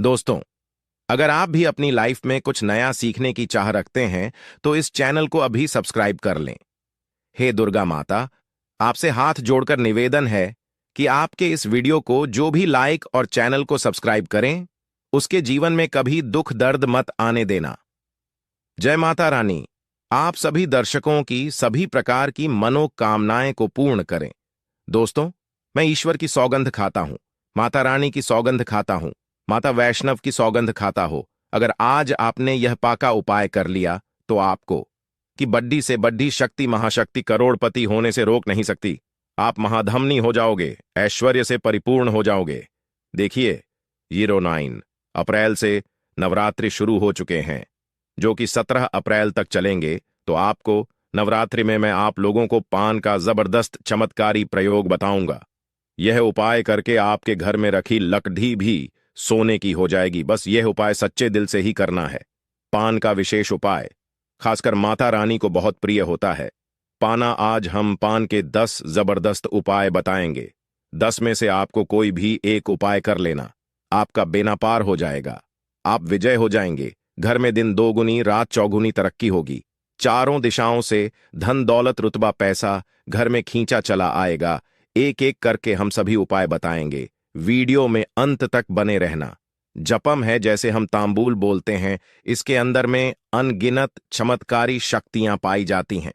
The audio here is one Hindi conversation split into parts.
दोस्तों, अगर आप भी अपनी लाइफ में कुछ नया सीखने की चाह रखते हैं तो इस चैनल को अभी सब्सक्राइब कर लें। हे दुर्गा माता, आपसे हाथ जोड़कर निवेदन है कि आपके इस वीडियो को जो भी लाइक और चैनल को सब्सक्राइब करें, उसके जीवन में कभी दुख दर्द मत आने देना। जय माता रानी, आप सभी दर्शकों की सभी प्रकार की मनोकामनाएं को पूर्ण करें। दोस्तों, मैं ईश्वर की सौगंध खाता हूं, माता रानी की सौगंध खाता हूं, माता वैष्णव की सौगंध खाता हो। अगर आज आपने यह पाका उपाय कर लिया तो आपको कि बड्डी से बड्डी शक्ति महाशक्ति करोड़पति होने से रोक नहीं सकती। आप महाधमनी हो जाओगे, ऐश्वर्य से परिपूर्ण हो जाओगे। देखिए, 09 अप्रैल से नवरात्रि शुरू हो चुके हैं, जो कि 17 अप्रैल तक चलेंगे। तो आपको नवरात्रि में मैं आप लोगों को पान का जबरदस्त चमत्कारी प्रयोग बताऊंगा। यह उपाय करके आपके घर में रखी लकड़ी भी सोने की हो जाएगी। बस यह उपाय सच्चे दिल से ही करना है। पान का विशेष उपाय खासकर माता रानी को बहुत प्रिय होता है। पाना आज हम पान के 10 जबरदस्त उपाय बताएंगे। 10 में से आपको कोई भी एक उपाय कर लेना, आपका बेना पार हो जाएगा। आप विजय हो जाएंगे। घर में दिन दोगुनी रात चौगुनी तरक्की होगी। चारों दिशाओं से धन दौलत रुतबा पैसा घर में खींचा चला आएगा। एक एक करके हम सभी उपाय बताएंगे। वीडियो में अंत तक बने रहना। जपम है, जैसे हम तांबूल बोलते हैं, इसके अंदर में अनगिनत चमत्कारी शक्तियां पाई जाती हैं।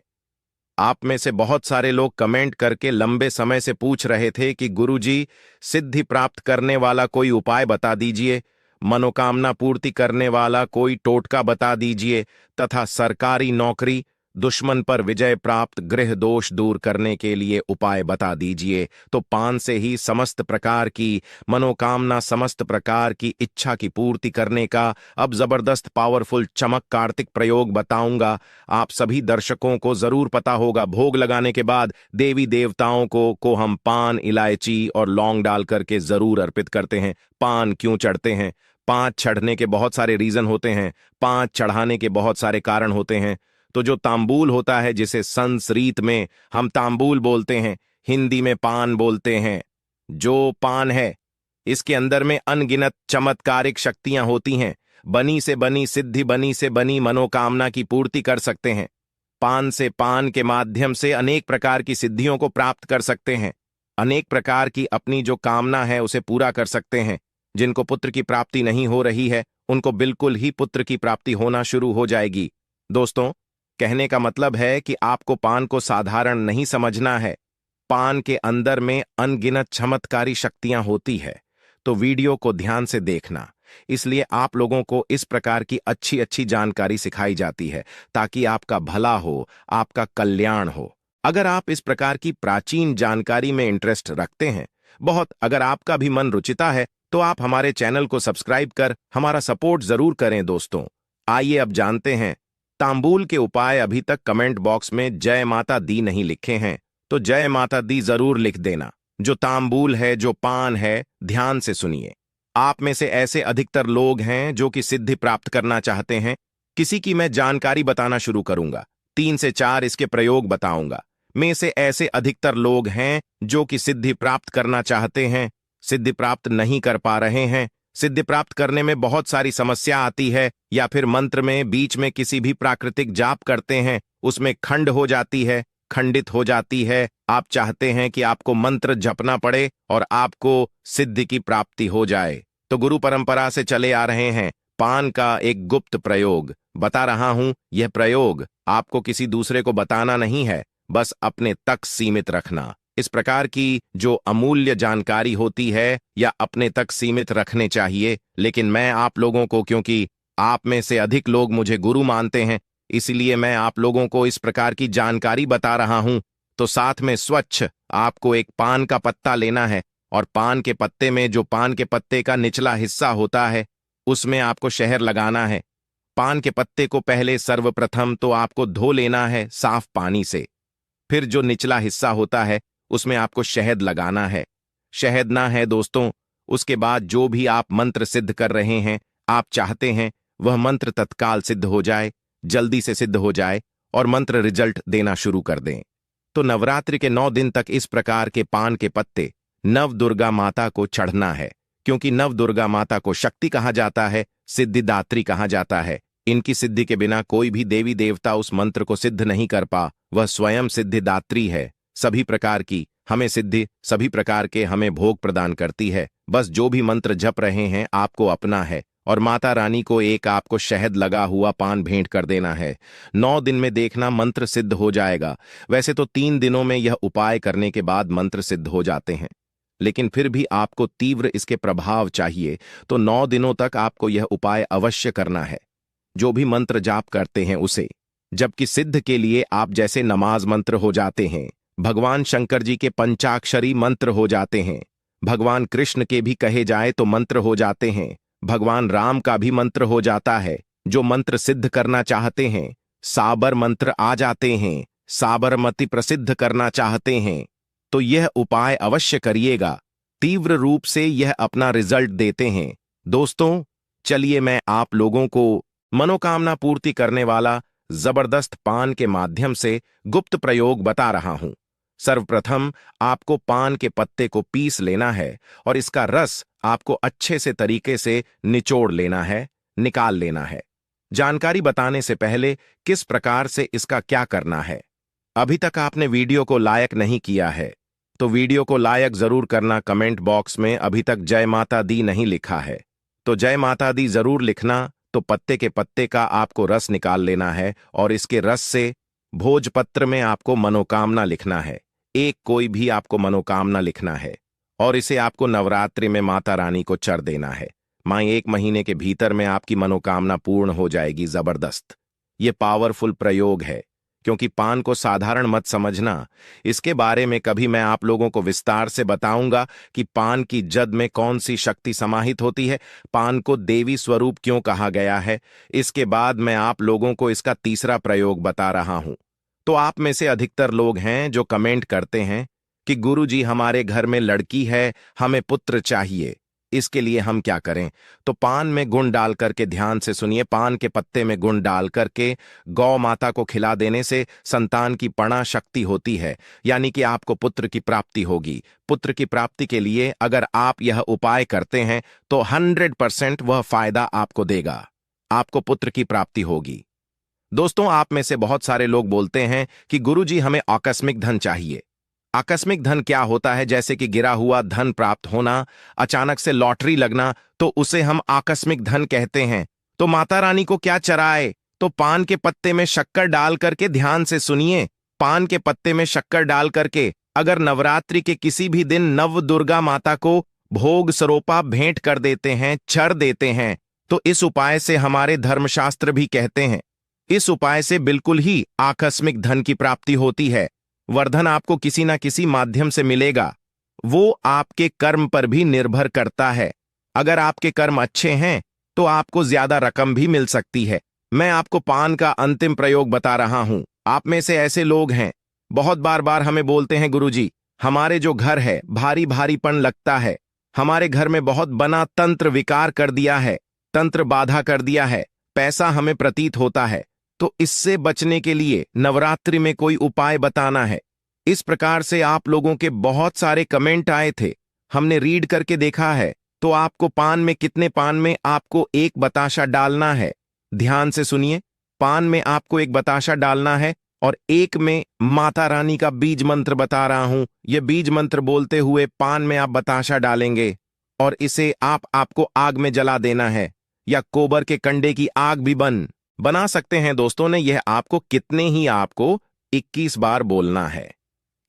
आप में से बहुत सारे लोग कमेंट करके लंबे समय से पूछ रहे थे कि गुरुजी, सिद्धि प्राप्त करने वाला कोई उपाय बता दीजिए, मनोकामना पूर्ति करने वाला कोई टोटका बता दीजिए, तथा सरकारी नौकरी, दुश्मन पर विजय प्राप्त, गृह दोष दूर करने के लिए उपाय बता दीजिए। तो पान से ही समस्त प्रकार की मनोकामना, समस्त प्रकार की इच्छा की पूर्ति करने का अब जबरदस्त पावरफुल चमक कार्तिक प्रयोग बताऊंगा। आप सभी दर्शकों को जरूर पता होगा, भोग लगाने के बाद देवी देवताओं को हम पान, इलायची और लौंग डाल करके जरूर अर्पित करते हैं। पान क्यों चढ़ते हैं? 5 चढ़ने के बहुत सारे रीजन होते हैं, 5 चढ़ाने के बहुत सारे कारण होते हैं। तो जो तांबूल होता है, जिसे संस्कृत में हम तांबूल बोलते हैं, हिंदी में पान बोलते हैं, जो पान है इसके अंदर में अनगिनत चमत्कारिक शक्तियां होती हैं। बनी से बनी सिद्धि, बनी से बनी मनोकामना की पूर्ति कर सकते हैं। पान से, पान के माध्यम से अनेक प्रकार की सिद्धियों को प्राप्त कर सकते हैं। अनेक प्रकार की अपनी जो कामना है उसे पूरा कर सकते हैं। जिनको पुत्र की प्राप्ति नहीं हो रही है, उनको बिल्कुल ही पुत्र की प्राप्ति होना शुरू हो जाएगी। दोस्तों, कहने का मतलब है कि आपको पान को साधारण नहीं समझना है। पान के अंदर में अनगिनत चमत्कारी शक्तियां होती है। तो वीडियो को ध्यान से देखना। इसलिए आप लोगों को इस प्रकार की अच्छी अच्छी जानकारी सिखाई जाती है, ताकि आपका भला हो, आपका कल्याण हो। अगर आप इस प्रकार की प्राचीन जानकारी में इंटरेस्ट रखते हैं, बहुत अगर आपका भी मन रुचिता है, तो आप हमारे चैनल को सब्सक्राइब कर हमारा सपोर्ट जरूर करें। दोस्तों, आइए अब जानते हैं तांबूल के उपाय। अभी तक कमेंट बॉक्स में जय माता दी नहीं लिखे हैं, तो जय माता दी जरूर लिख देना। जो तांबूल है, जो पान है, ध्यान से सुनिए। आप में से ऐसे अधिकतर लोग हैं जो कि सिद्धि प्राप्त करना चाहते हैं। किसी की मैं जानकारी बताना शुरू करूंगा, 3 से 4 इसके प्रयोग बताऊंगा। में से ऐसे अधिकतर लोग हैं जो कि सिद्धि प्राप्त करना चाहते हैं, सिद्धि प्राप्त नहीं कर पा रहे हैं। सिद्धि प्राप्त करने में बहुत सारी समस्या आती है, या फिर मंत्र में बीच में किसी भी प्राकृतिक जाप करते हैं, उसमें खंड हो जाती है, खंडित हो जाती है। आप चाहते हैं कि आपको मंत्र जपना पड़े और आपको सिद्धि की प्राप्ति हो जाए। तो गुरु परंपरा से चले आ रहे हैं पान का एक गुप्त प्रयोग बता रहा हूं। यह प्रयोग आपको किसी दूसरे को बताना नहीं है, बस अपने तक सीमित रखना। इस प्रकार की जो अमूल्य जानकारी होती है, या अपने तक सीमित रखने चाहिए। लेकिन मैं आप लोगों को, क्योंकि आप में से अधिक लोग मुझे गुरु मानते हैं, इसलिए मैं आप लोगों को इस प्रकार की जानकारी बता रहा हूं। तो साथ में स्वच्छ आपको एक पान का पत्ता लेना है, और पान के पत्ते में, जो पान के पत्ते का निचला हिस्सा होता है, उसमें आपको शहद लगाना है। पान के पत्ते को पहले सर्वप्रथम तो आपको धो लेना है साफ पानी से। फिर जो निचला हिस्सा होता है, उसमें आपको शहद लगाना है। शहद ना है दोस्तों, उसके बाद जो भी आप मंत्र सिद्ध कर रहे हैं, आप चाहते हैं वह मंत्र तत्काल सिद्ध हो जाए, जल्दी से सिद्ध हो जाए, और मंत्र रिजल्ट देना शुरू कर दें। तो नवरात्रि के 9 दिन तक इस प्रकार के पान के पत्ते नव दुर्गा माता को चढ़ना है। क्योंकि नव दुर्गा माता को शक्ति कहा जाता है, सिद्धिदात्री कहा जाता है। इनकी सिद्धि के बिना कोई भी देवी देवता उस मंत्र को सिद्ध नहीं कर पा। वह स्वयं सिद्धिदात्री है, सभी प्रकार की हमें सिद्धि, सभी प्रकार के हमें भोग प्रदान करती है। बस जो भी मंत्र जप रहे हैं आपको अपना है और माता रानी को एक आपको शहद लगा हुआ पान भेंट कर देना है। 9 दिन में देखना मंत्र सिद्ध हो जाएगा। वैसे तो 3 दिनों में यह उपाय करने के बाद मंत्र सिद्ध हो जाते हैं, लेकिन फिर भी आपको तीव्र इसके प्रभाव चाहिए तो 9 दिनों तक आपको यह उपाय अवश्य करना है। जो भी मंत्र जाप करते हैं उसे, जबकि सिद्ध के लिए आप जैसे नमाज मंत्र हो जाते हैं, भगवान शंकर जी के पंचाक्षरी मंत्र हो जाते हैं, भगवान कृष्ण के भी कहे जाए तो मंत्र हो जाते हैं, भगवान राम का भी मंत्र हो जाता है। जो मंत्र सिद्ध करना चाहते हैं, साबर मंत्र आ जाते हैं, साबरमती प्रसिद्ध करना चाहते हैं तो यह उपाय अवश्य करिएगा। तीव्र रूप से यह अपना रिजल्ट देते हैं। दोस्तों, चलिए मैं आप लोगों को मनोकामना पूर्ति करने वाला जबरदस्त पान के माध्यम से गुप्त प्रयोग बता रहा हूं। सर्वप्रथम आपको पान के पत्ते को पीस लेना है और इसका रस आपको अच्छे से तरीके से निचोड़ लेना है, निकाल लेना है। जानकारी बताने से पहले किस प्रकार से इसका क्या करना है, अभी तक आपने वीडियो को लाइक नहीं किया है तो वीडियो को लाइक जरूर करना। कमेंट बॉक्स में अभी तक जय माता दी नहीं लिखा है तो जय माता दी जरूर लिखना। तो पत्ते के पत्ते का आपको रस निकाल लेना है और इसके रस से भोजपत्र में आपको मनोकामना लिखना है। एक कोई भी आपको मनोकामना लिखना है और इसे आपको नवरात्रि में माता रानी को चढ़ देना है। मां 1 महीने के भीतर में आपकी मनोकामना पूर्ण हो जाएगी। जबरदस्त ये पावरफुल प्रयोग है, क्योंकि पान को साधारण मत समझना। इसके बारे में कभी मैं आप लोगों को विस्तार से बताऊंगा कि पान की जद में कौन सी शक्ति समाहित होती है, पान को देवी स्वरूप क्यों कहा गया है। इसके बाद मैं आप लोगों को इसका तीसरा प्रयोग बता रहा हूं। तो आप में से अधिकतर लोग हैं जो कमेंट करते हैं कि गुरुजी हमारे घर में लड़की है, हमें पुत्र चाहिए, इसके लिए हम क्या करें। तो पान में गुण डाल करके, ध्यान से सुनिए, पान के पत्ते में गुण डाल करके गौ माता को खिला देने से संतान की पणा शक्ति होती है, यानी कि आपको पुत्र की प्राप्ति होगी। पुत्र की प्राप्ति के लिए अगर आप यह उपाय करते हैं तो 100% वह फायदा आपको देगा, आपको पुत्र की प्राप्ति होगी। दोस्तों, आप में से बहुत सारे लोग बोलते हैं कि गुरुजी हमें आकस्मिक धन चाहिए। आकस्मिक धन क्या होता है? जैसे कि गिरा हुआ धन प्राप्त होना, अचानक से लॉटरी लगना, तो उसे हम आकस्मिक धन कहते हैं। तो माता रानी को क्या चढ़ाए? तो पान के पत्ते में शक्कर डाल करके, ध्यान से सुनिए, पान के पत्ते में शक्कर डाल करके अगर नवरात्रि के किसी भी दिन नव दुर्गा माता को भोग सरोपा भेंट कर देते हैं, चढ़ देते हैं, तो इस उपाय से हमारे धर्मशास्त्र भी कहते हैं, इस उपाय से बिल्कुल ही आकस्मिक धन की प्राप्ति होती है। वर्धन आपको किसी ना किसी माध्यम से मिलेगा। वो आपके कर्म पर भी निर्भर करता है। अगर आपके कर्म अच्छे हैं तो आपको ज्यादा रकम भी मिल सकती है। मैं आपको पान का अंतिम प्रयोग बता रहा हूं। आप में से ऐसे लोग हैं, बहुत बार हमें बोलते हैं, गुरुजी हमारे जो घर है भारी भारीपन लगता है, हमारे घर में बहुत बना तंत्र विकार कर दिया है, तंत्र बाधा कर दिया है, पैसा हमें प्रतीत होता है, तो इससे बचने के लिए नवरात्रि में कोई उपाय बताना है। इस प्रकार से आप लोगों के बहुत सारे कमेंट आए थे, हमने रीड करके देखा है। तो आपको पान में, कितने पान में आपको एक बताशा डालना है, ध्यान से सुनिए, पान में आपको एक बताशा डालना है और एक में माता रानी का बीज मंत्र बता रहा हूं। यह बीज मंत्र बोलते हुए पान में आप बताशा डालेंगे और इसे आपको आग में जला देना है, या गोबर के कंडे की आग भी बना सकते हैं। दोस्तों ने यह आपको कितने ही आपको 21 बार बोलना है,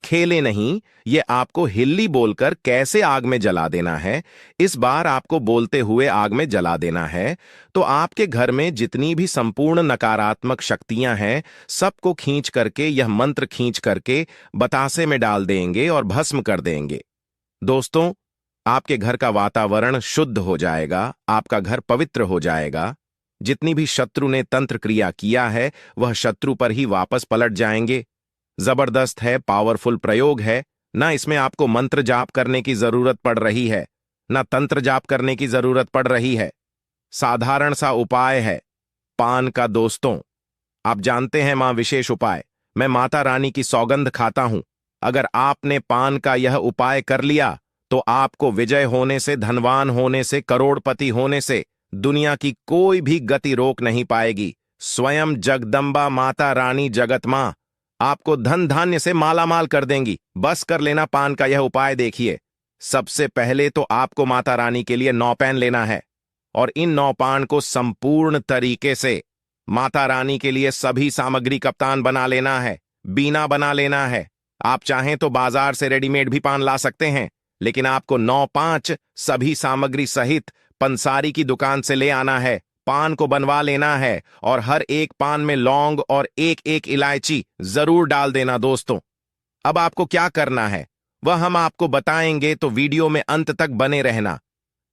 खेले नहीं, यह आपको हिल्ली बोलकर कैसे आग में जला देना है। इस बार आपको बोलते हुए आग में जला देना है, तो आपके घर में जितनी भी संपूर्ण नकारात्मक शक्तियां हैं सबको खींच करके, यह मंत्र खींच करके बतासे में डाल देंगे और भस्म कर देंगे। दोस्तों, आपके घर का वातावरण शुद्ध हो जाएगा, आपका घर पवित्र हो जाएगा। जितनी भी शत्रु ने तंत्र क्रिया किया है वह शत्रु पर ही वापस पलट जाएंगे। जबरदस्त है, पावरफुल प्रयोग है ना। इसमें आपको मंत्र जाप करने की जरूरत पड़ रही है, ना तंत्र जाप करने की जरूरत पड़ रही है। साधारण सा उपाय है पान का। दोस्तों, आप जानते हैं मां विशेष उपाय, मैं माता रानी की सौगंध खाता हूं। अगर आपने पान का यह उपाय कर लिया तो आपको विजय होने से, धनवान होने से, करोड़पति होने से दुनिया की कोई भी गति रोक नहीं पाएगी। स्वयं जगदम्बा माता रानी जगत मां आपको धन धान्य से मालामाल कर देंगी। बस कर लेना पान का यह उपाय देखिए। सबसे पहले तो आपको माता रानी के लिए 9 पान लेना है और इन 9 पान को संपूर्ण तरीके से माता रानी के लिए सभी सामग्री कप्तान बना लेना है, बीना बना लेना है। आप चाहें तो बाजार से रेडीमेड भी पान ला सकते हैं, लेकिन आपको 9-5 सभी सामग्री सहित पंसारी की दुकान से ले आना है। पान को बनवा लेना है और हर एक पान में लौंग और एक एक इलायची जरूर डाल देना दोस्तों। अब आपको क्या करना है वह हम आपको बताएंगे, तो वीडियो में अंत तक बने रहना।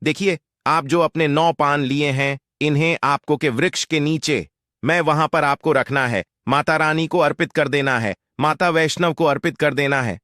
देखिए, आप जो अपने 9 पान लिए हैं, इन्हें आपको के वृक्ष के नीचे, मैं वहां पर आपको रखना है। माता रानी को अर्पित कर देना है, माता वैष्णव को अर्पित कर देना है।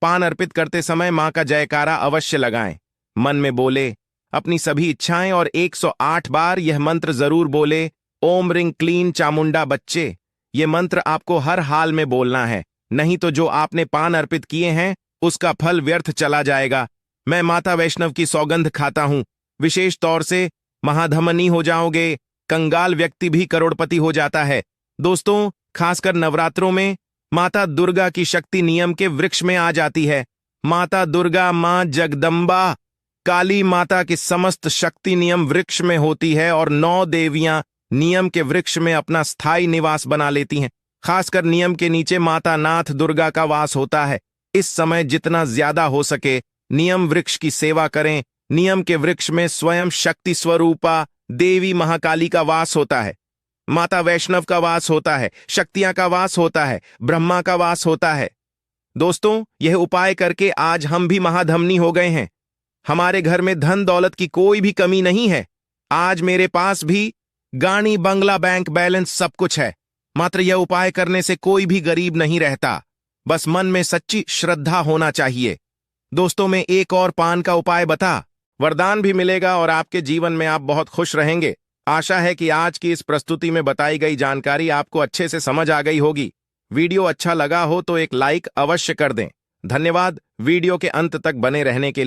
पान अर्पित करते समय मां का जयकारा अवश्य लगाएं। मन में बोले अपनी सभी इच्छाएं और 108 बार यह मंत्र जरूर बोले, ओम रिंग क्लीन चामुंडा बच्चे। यह मंत्र आपको हर हाल में बोलना है, नहीं तो जो आपने पान अर्पित किए हैं उसका फल व्यर्थ चला जाएगा। मैं माता वैष्णव की सौगंध खाता हूं, विशेष तौर से महाधमनी हो जाओगे। कंगाल व्यक्ति भी करोड़पति हो जाता है। दोस्तों, खासकर नवरात्रों में माता दुर्गा की शक्ति नियम के वृक्ष में आ जाती है। माता दुर्गा, मां जगदम्बा, काली माता की समस्त शक्ति नियम वृक्ष में होती है और 9 देवियां नियम के वृक्ष में अपना स्थायी निवास बना लेती हैं। खासकर नियम के नीचे माता नाथ दुर्गा का वास होता है। इस समय जितना ज्यादा हो सके नियम वृक्ष की सेवा करें। नियम के वृक्ष में स्वयं शक्ति स्वरूपा देवी महाकाली का वास होता है, माता वैष्णव का वास होता है, शक्तियां का वास होता है, ब्रह्मा का वास होता है। दोस्तों, यह उपाय करके आज हम भी महाधमनी हो गए हैं। हमारे घर में धन दौलत की कोई भी कमी नहीं है। आज मेरे पास भी गाड़ी, बंगला, बैंक बैलेंस सब कुछ है। मात्र यह उपाय करने से कोई भी गरीब नहीं रहता, बस मन में सच्ची श्रद्धा होना चाहिए। दोस्तों, मैं एक और पान का उपाय बता, वरदान भी मिलेगा और आपके जीवन में आप बहुत खुश रहेंगे। आशा है कि आज की इस प्रस्तुति में बताई गई जानकारी आपको अच्छे से समझ आ गई होगी। वीडियो अच्छा लगा हो तो एक लाइक अवश्य कर दें। धन्यवाद वीडियो के अंत तक बने रहने के लिए।